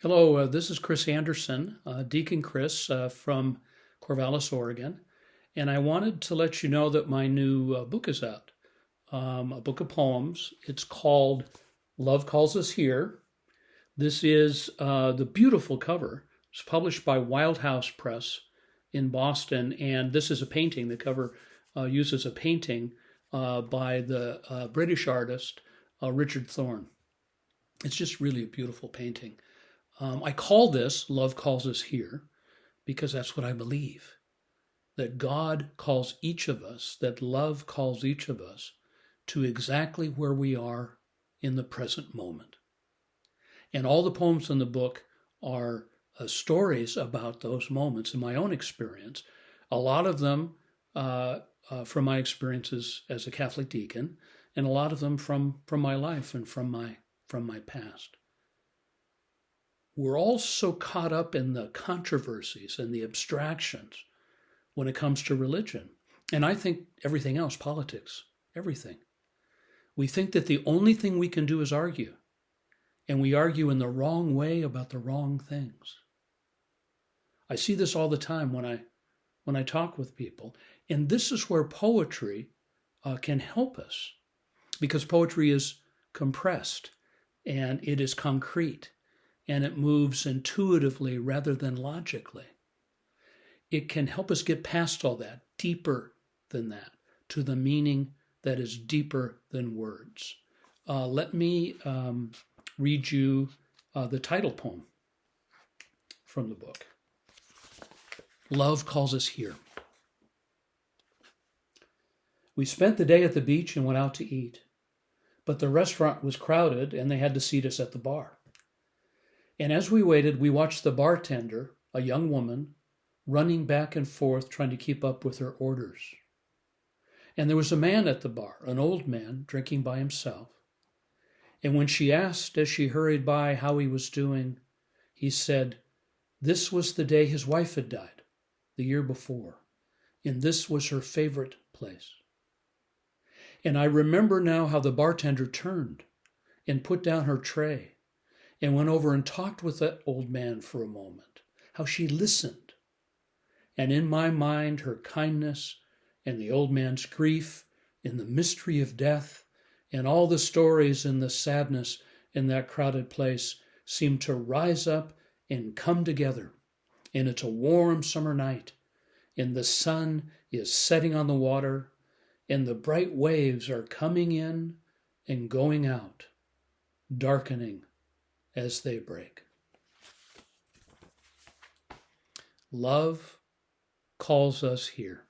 Hello, this is Chris Anderson, Deacon Chris from Corvallis, Oregon. And I wanted to let you know that my new book is out, a book of poems. It's called Love Calls Us Here. This is the beautiful cover. It's published by Wildhouse Press in Boston. And this is a painting. The cover uses a painting by the British artist Richard Thorne. It's just really a beautiful painting. I call this Love Calls Us Here because that's what I believe. That God calls each of us, that love calls each of us to exactly where we are in the present moment. And all the poems in the book are stories about those moments in my own experience. A lot of them from my experiences as a Catholic deacon, and a lot of them from my life and from my past. We're all so caught up in the controversies and the abstractions when it comes to religion. And I think everything else, politics, everything. We think that the only thing we can do is argue. And we argue in the wrong way about the wrong things. I see this all the time when I talk with people. And this is where poetry can help us. Because poetry is compressed and it is concrete. And it moves intuitively rather than logically. It can help us get past all that, deeper than that, to the meaning that is deeper than words. Let me read you the title poem from the book. Love Calls Us Here. We spent the day at the beach and went out to eat, but the restaurant was crowded and they had to seat us at the bar. And as we waited, we watched the bartender, a young woman, running back and forth trying to keep up with her orders. And there was a man at the bar, an old man, drinking by himself. And when she asked as she hurried by how he was doing, he said, this was the day his wife had died, the year before, and this was her favorite place. And I remember now how the bartender turned and put down her tray and went over and talked with that old man for a moment, how she listened. And in my mind, her kindness and the old man's grief and the mystery of death and all the stories and the sadness in that crowded place seemed to rise up and come together. And it's a warm summer night, and the sun is setting on the water, and the bright waves are coming in and going out, darkening as they break. Love calls us here.